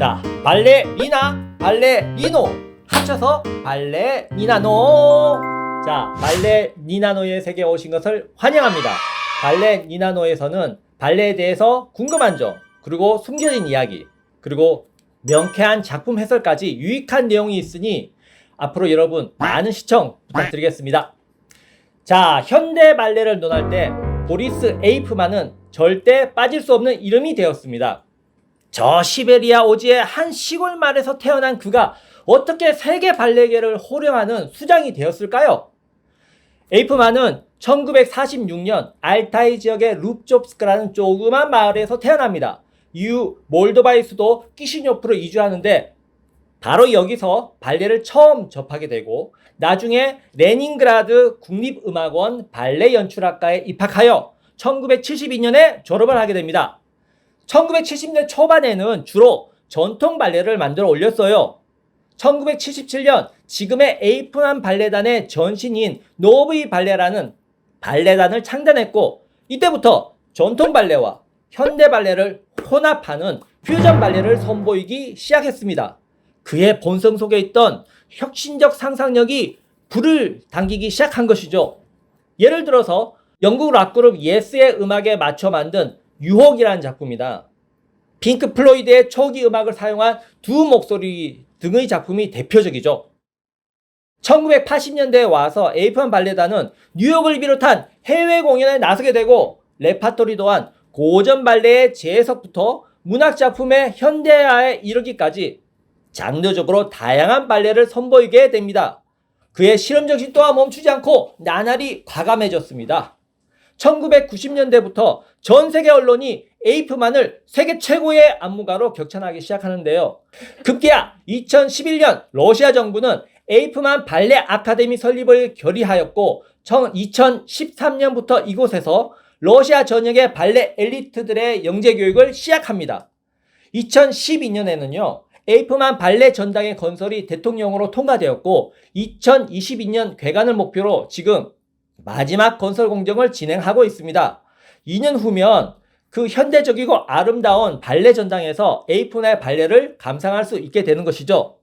자, 발레리나, 발레리노 합쳐서 발레니나노. 자, 발레니나노의 세계에 오신 것을 환영합니다. 발레니나노에서는 발레에 대해서 궁금한 점, 그리고 숨겨진 이야기, 그리고 명쾌한 작품 해설까지 유익한 내용이 있으니 앞으로 여러분 많은 시청 부탁드리겠습니다. 자, 현대 발레를 논할 때 보리스 에이프만은 절대 빠질 수 없는 이름이 되었습니다. 저 시베리아 오지의 한 시골 마을에서 태어난 그가 어떻게 세계 발레계를 호령하는 수장이 되었을까요? 에이프만은 1946년 알타이 지역의 룹조프스크라는 조그만 마을에서 태어납니다. 이후 몰도바의 수도 키시뇨프로 이주하는데 바로 여기서 발레를 처음 접하게 되고 나중에 레닌그라드 국립음악원 발레연출학과에 입학하여 1972년에 졸업을 하게 됩니다. 1970년 초반에는 주로 전통 발레를 만들어 올렸어요. 1977년 지금의 에이프만 발레단의 전신인 노브이 발레라는 발레단을 창단했고 이때부터 전통 발레와 현대 발레를 혼합하는 퓨전 발레를 선보이기 시작했습니다. 그의 본성 속에 있던 혁신적 상상력이 불을 당기기 시작한 것이죠. 예를 들어서 영국 락그룹 예스의 음악에 맞춰 만든 유혹이라는 작품이다. 핑크 플로이드의 초기 음악을 사용한 두 목소리 등의 작품이 대표적이죠. 1980년대에 와서 에이프만 발레단은 뉴욕을 비롯한 해외 공연에 나서게 되고 레파토리 또한 고전 발레의 재해석부터 문학 작품의 현대화에 이르기까지 장르적으로 다양한 발레를 선보이게 됩니다. 그의 실험정신 또한 멈추지 않고 나날이 과감해졌습니다. 1990년대부터 전 세계 언론이 에이프만을 세계 최고의 안무가로 격찬하기 시작하는데요. 급기야 2011년 러시아 정부는 에이프만 발레 아카데미 설립을 결의하였고 2013년부터 이곳에서 러시아 전역의 발레 엘리트들의 영재 교육을 시작합니다. 2012년에는요. 에이프만 발레 전당의 건설이 대통령으로 통과되었고 2022년 개관을 목표로 지금 마지막 건설 공정을 진행하고 있습니다. 2년 후면 그 현대적이고 아름다운 발레 전당에서 에이프만의 발레를 감상할 수 있게 되는 것이죠.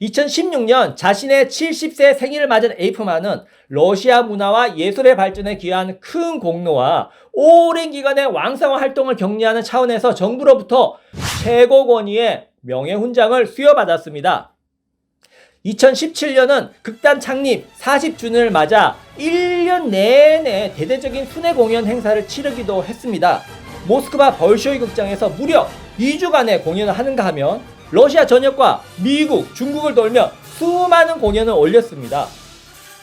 2016년 자신의 70세 생일을 맞은 에이프만은 러시아 문화와 예술의 발전에 기여한 큰 공로와 오랜 기간의 왕성한 활동을 격려하는 차원에서 정부로부터 최고 권위의 명예훈장을 수여받았습니다. 2017년은 극단 창립 40주년을 맞아 1년 내내 대대적인 순회 공연 행사를 치르기도 했습니다. 모스크바 볼쇼이 극장에서 무려 2주간의 공연을 하는가 하면 러시아 전역과 미국, 중국을 돌며 수많은 공연을 올렸습니다.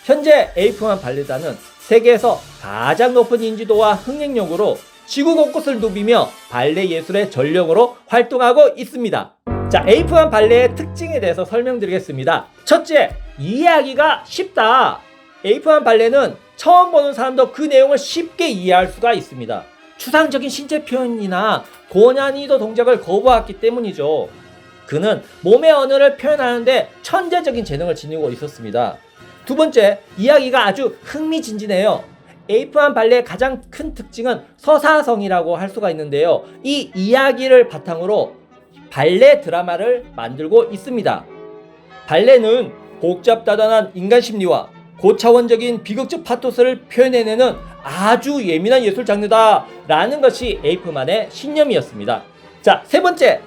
현재 에이프만 발레단은 세계에서 가장 높은 인지도와 흥행력으로 지구 곳곳을 누비며 발레 예술의 전령으로 활동하고 있습니다. 자, 에이프만 발레의 특징에 대해서 설명드리겠습니다. 첫째, 이해하기가 쉽다. 에이프만 발레는 처음 보는 사람도 그 내용을 쉽게 이해할 수가 있습니다. 추상적인 신체 표현이나 고난이도 동작을 거부했기 때문이죠. 그는 몸의 언어를 표현하는데 천재적인 재능을 지니고 있었습니다. 두 번째, 이야기가 아주 흥미진진해요. 에이프만 발레의 가장 큰 특징은 서사성이라고 할 수가 있는데요. 이 이야기를 바탕으로 발레 드라마를 만들고 있습니다. 발레는 복잡다단한 인간 심리와 고차원적인 비극적 파토스를 표현해내는 아주 예민한 예술 장르다라는 것이 에이프만의 신념이었습니다. 자, 세 번째,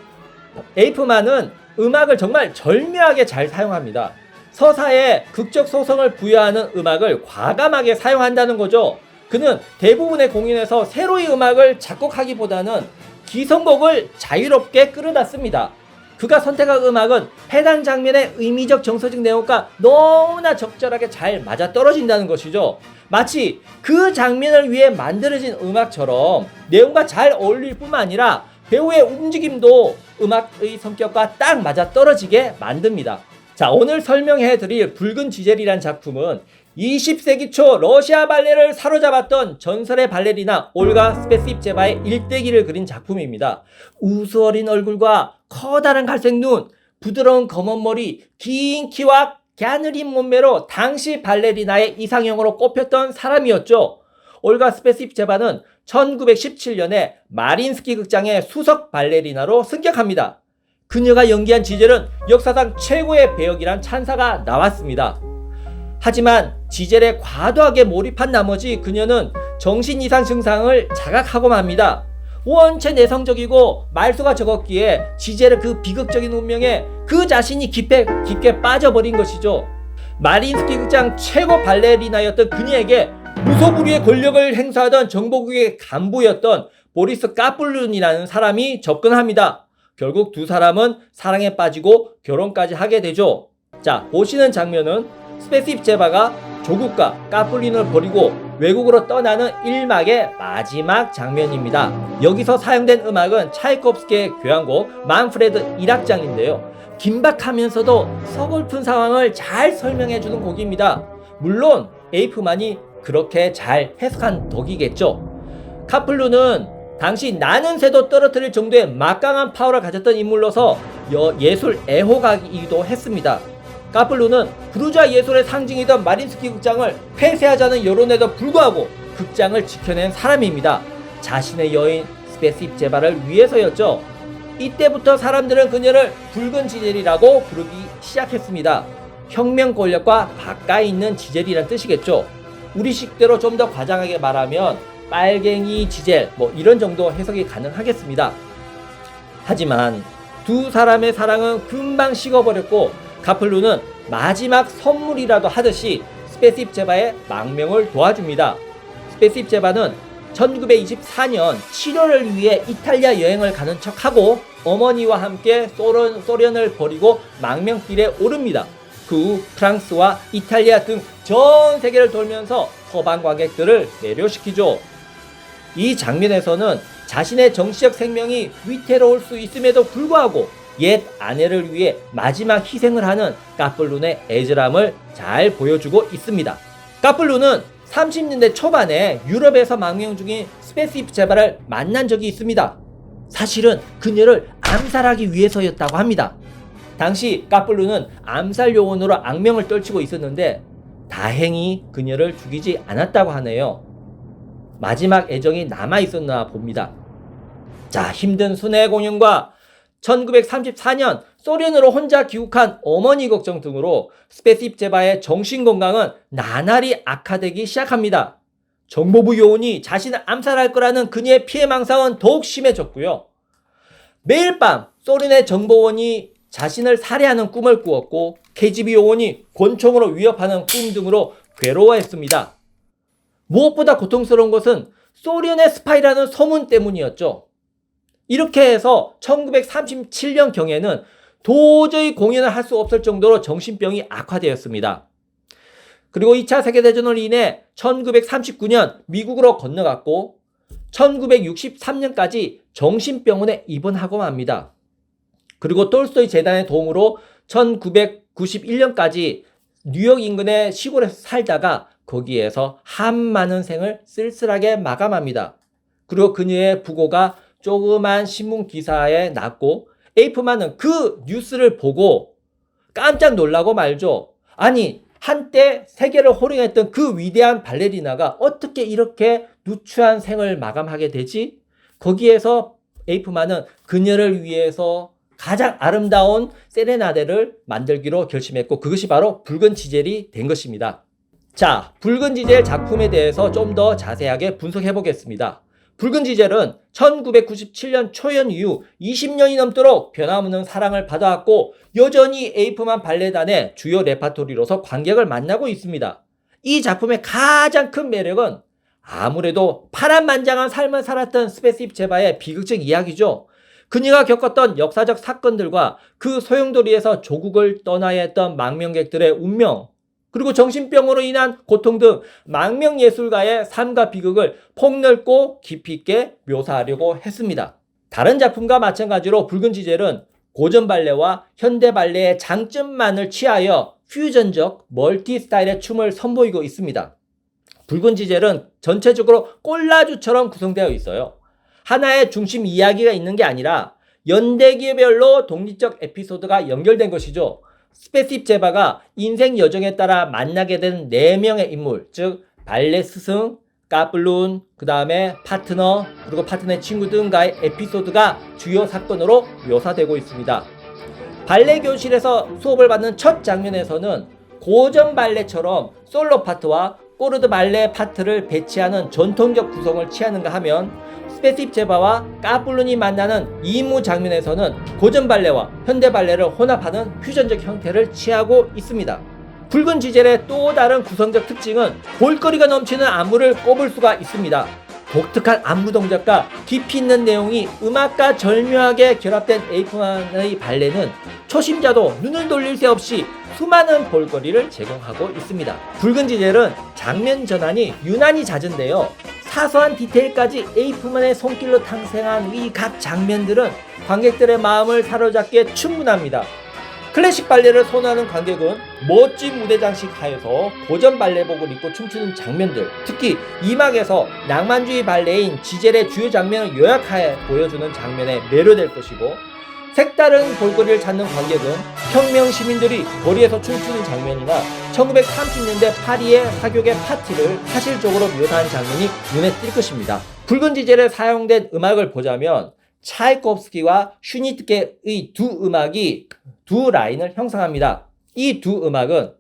에이프만은 음악을 정말 절묘하게 잘 사용합니다. 서사에 극적 소성을 부여하는 음악을 과감하게 사용한다는 거죠. 그는 대부분의 공연에서 새로이 음악을 작곡하기보다는 기성곡을 자유롭게 끌어놨습니다. 그가 선택한 음악은 해당 장면의 의미적 정서적 내용과 너무나 적절하게 잘 맞아떨어진다는 것이죠. 마치 그 장면을 위해 만들어진 음악처럼 내용과 잘 어울릴 뿐만 아니라 배우의 움직임도 음악의 성격과 딱 맞아떨어지게 만듭니다. 자, 오늘 설명해드릴 붉은 지젤이란 작품은 20세기 초 러시아 발레를 사로잡았던 전설의 발레리나 올가 스페시브제바의 일대기를 그린 작품입니다. 우수어린 얼굴과 커다란 갈색 눈, 부드러운 검은 머리, 긴 키와 갸느린 몸매로 당시 발레리나의 이상형으로 꼽혔던 사람이었죠. 올가 스페시브제바는 1917년에 마린스키 극장의 수석 발레리나로 승격합니다. 그녀가 연기한 지젤은 역사상 최고의 배역이란 찬사가 나왔습니다. 하지만 지젤에 과도하게 몰입한 나머지 그녀는 정신 이상 증상을 자각하고 맙니다. 원체 내성적이고 말수가 적었기에 지젤의 그 비극적인 운명에 그 자신이 깊게 빠져버린 것이죠. 마린스키 극장 최고 발레리나였던 그녀에게 무소불위의 권력을 행사하던 정보국의 간부였던 보리스 까플룬이라는 사람이 접근합니다. 결국 두 사람은 사랑에 빠지고 결혼까지 하게 되죠. 자, 보시는 장면은 스페시프 제바가 조국과 까플룬을 버리고 외국으로 떠나는 1막의 마지막 장면입니다. 여기서 사용된 음악은 차이콥스키의 교향곡 만프레드 1악장인데요. 긴박하면서도 서글픈 상황을 잘 설명해주는 곡입니다. 물론 에이프만이 그렇게 잘 해석한 덕이겠죠. 카플룬은 당시 나는 새도 떨어뜨릴 정도의 막강한 파워를 가졌던 인물로서 예술 애호가이기도 했습니다. 카플룬은 부르주아 예술의 상징이던 마린스키 극장을 폐쇄하자는 여론에도 불구하고 극장을 지켜낸 사람입니다. 자신의 여인 스페시프 제바를 위해서였죠. 이때부터 사람들은 그녀를 붉은 지젤이라고 부르기 시작했습니다. 혁명 권력과 가까이 있는 지젤이란 뜻이겠죠. 우리식대로 좀 더 과장하게 말하면 빨갱이 지젤 이런 정도 해석이 가능하겠습니다. 하지만 두 사람의 사랑은 금방 식어버렸고 카플룬은 마지막 선물이라도 하듯이 스페시프 제바의 망명을 도와줍니다. 스페시프 제바는 1924년 7월을 위해 이탈리아 여행을 가는 척하고 어머니와 함께 소련을 버리고 망명길에 오릅니다. 그 후 프랑스와 이탈리아 등 전 세계를 돌면서 서방 관객들을 매료시키죠. 이 장면에서는 자신의 정치적 생명이 위태로울 수 있음에도 불구하고 옛 아내를 위해 마지막 희생을 하는 까플룬의 애절함을 잘 보여주고 있습니다. 까플룬은 30년대 초반에 유럽에서 망명 중인 스페시프 제바를 만난 적이 있습니다. 사실은 그녀를 암살하기 위해서였다고 합니다. 당시 까플룬은 암살 요원으로 악명을 떨치고 있었는데 다행히 그녀를 죽이지 않았다고 하네요. 마지막 애정이 남아있었나 봅니다. 자, 힘든 순회 공연과 1934년 소련으로 혼자 귀국한 어머니 걱정 등으로 스페시프 제바의 정신건강은 나날이 악화되기 시작합니다. 정보부 요원이 자신을 암살할 거라는 그녀의 피해망상은 더욱 심해졌고요. 매일 밤 소련의 정보원이 자신을 살해하는 꿈을 꾸었고 KGB 요원이 권총으로 위협하는 꿈 등으로 괴로워했습니다. 무엇보다 고통스러운 것은 소련의 스파이라는 소문 때문이었죠. 이렇게 해서 1937년경에는 도저히 공연을 할 수 없을 정도로 정신병이 악화되었습니다. 그리고 2차 세계대전으로 인해 1939년 미국으로 건너갔고 1963년까지 정신병원에 입원하고 맙니다. 그리고 톨스토이 재단의 도움으로 1991년까지 뉴욕 인근의 시골에서 살다가 거기에서 한많은 생을 쓸쓸하게 마감합니다. 그리고 그녀의 부고가 조그만 신문 기사에 났고 에이프만은 그 뉴스를 보고 깜짝 놀라고 말죠. 아니, 한때 세계를 호령했던 그 위대한 발레리나가 어떻게 이렇게 누추한 생을 마감하게 되지? 거기에서 에이프만은 그녀를 위해서 가장 아름다운 세레나데를 만들기로 결심했고 그것이 바로 붉은 지젤이 된 것입니다. 자, 붉은 지젤 작품에 대해서 좀 더 자세하게 분석해 보겠습니다. 붉은 지젤은 1997년 초연 이후 20년이 넘도록 변함없는 사랑을 받아왔고 여전히 에이프만 발레단의 주요 레파토리로서 관객을 만나고 있습니다. 이 작품의 가장 큰 매력은 아무래도 파란만장한 삶을 살았던 스페시프 제바의 비극적 이야기죠. 그녀가 겪었던 역사적 사건들과 그 소용돌이에서 조국을 떠나야 했던 망명객들의 운명, 그리고 정신병으로 인한 고통 등 망명예술가의 삶과 비극을 폭넓고 깊이 있게 묘사하려고 했습니다. 다른 작품과 마찬가지로 붉은 지젤은 고전 발레와 현대 발레의 장점만을 취하여 퓨전적 멀티 스타일의 춤을 선보이고 있습니다. 붉은 지젤은 전체적으로 콜라주처럼 구성되어 있어요. 하나의 중심 이야기가 있는 게 아니라 연대기별로 독립적 에피소드가 연결된 것이죠. 스페시프 제바가 인생 여정에 따라 만나게 된 4명의 인물, 즉 발레 스승, 까플룬, 그 다음에 파트너, 그리고 파트너의 친구 등과의 에피소드가 주요 사건으로 묘사되고 있습니다. 발레 교실에서 수업을 받는 첫 장면에서는 고전 발레처럼 솔로 파트와 꼬르드 발레 파트를 배치하는 전통적 구성을 취하는가 하면 스페시프 제바와 까뿔룬이 만나는 이무 장면에서는 고전 발레와 현대 발레를 혼합하는 퓨전적 형태를 취하고 있습니다. 붉은 지젤의 또 다른 구성적 특징은 볼거리가 넘치는 안무를 꼽을 수가 있습니다. 독특한 안무 동작과 깊이 있는 내용이 음악과 절묘하게 결합된 에이프만의 발레는 초심자도 눈을 돌릴 새 없이 수많은 볼거리를 제공하고 있습니다. 붉은 지젤은 장면 전환이 유난히 잦은데요. 사소한 디테일까지 에이프만의 손길로 탄생한 이 각 장면들은 관객들의 마음을 사로잡기에 충분합니다. 클래식 발레를 선호하는 관객은 멋진 무대 장식 하에서 고전 발레복을 입고 춤추는 장면들, 특히 2막에서 낭만주의 발레인 지젤의 주요 장면을 요약하여 보여주는 장면에 매료될 것이고, 색다른 볼거리를 찾는 관객은 혁명 시민들이 거리에서 춤추는 장면이나 1930년대 파리의 사교계 파티를 사실적으로 묘사한 장면이 눈에 띌 것입니다. 붉은 지젤에 사용된 음악을 보자면 차이콥스키와 슈니트케의 두 음악이 두 라인을 형성합니다. 이 두 음악은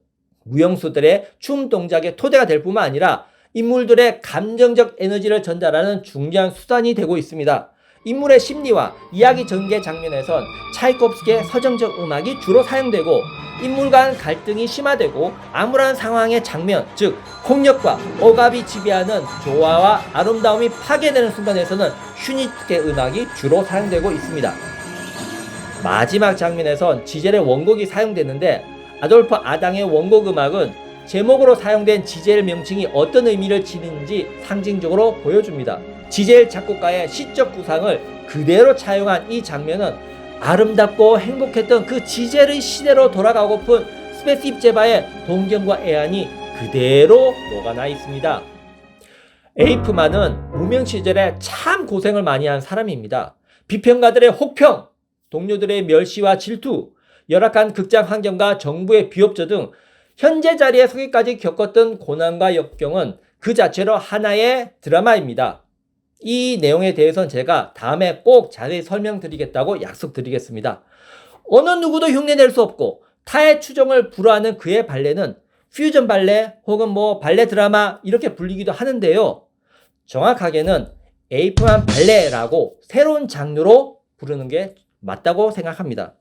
무용수들의 춤 동작의 토대가 될 뿐만 아니라 인물들의 감정적 에너지를 전달하는 중요한 수단이 되고 있습니다. 인물의 심리와 이야기 전개 장면에선 차이콥스키의 서정적 음악이 주로 사용되고, 인물 간 갈등이 심화되고 암울한 상황의 장면, 즉 폭력과 억압이 지배하는 조화와 아름다움이 파괴되는 순간에서는 슈니트케 음악이 주로 사용되고 있습니다. 마지막 장면에선 지젤의 원곡이 사용되는데, 아돌프 아당의 원곡 음악은 제목으로 사용된 지젤 명칭이 어떤 의미를 지니는지 상징적으로 보여줍니다. 지젤 작곡가의 시적 구상을 그대로 차용한 이 장면은 아름답고 행복했던 그 지젤의 시대로 돌아가고픈 스페시프 제바의 동경과 애환이 그대로 녹아나 있습니다. 에이프만은 무명 시절에 참 고생을 많이 한 사람입니다. 비평가들의 혹평, 동료들의 멸시와 질투, 열악한 극장 환경과 정부의 비협조 등 현재 자리에 서기까지 겪었던 고난과 역경은 그 자체로 하나의 드라마입니다. 이 내용에 대해서는 제가 다음에 꼭 자세히 설명드리겠다고 약속드리겠습니다. 어느 누구도 흉내낼 수 없고 타의 추종을 불허하는 그의 발레는 퓨전 발레 혹은 발레 드라마 이렇게 불리기도 하는데요. 정확하게는 에이프만 발레라고 새로운 장르로 부르는 게 맞다고 생각합니다.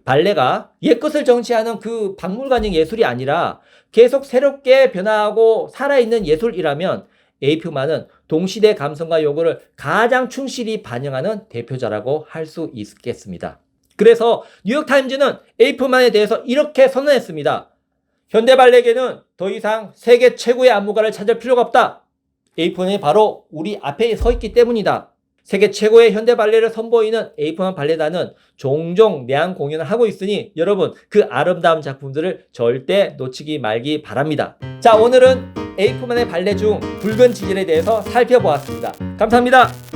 발레가 옛것을 정치하는 그 박물관적 예술이 아니라 계속 새롭게 변화하고 살아있는 예술이라면 에이프만은 동시대 감성과 요구를 가장 충실히 반영하는 대표자라고 할 수 있겠습니다. 그래서 뉴욕타임즈는 에이프만에 대해서 이렇게 선언했습니다. 현대 발레계는 더 이상 세계 최고의 안무가를 찾을 필요가 없다. 에이프만이 바로 우리 앞에 서 있기 때문이다. 세계 최고의 현대 발레를 선보이는 에이프만 발레단은 종종 내한 공연을 하고 있으니 여러분 그 아름다운 작품들을 절대 놓치지 말기 바랍니다. 자, 오늘은 에이프만의 발레 중 붉은 지젤에 대해서 살펴보았습니다. 감사합니다.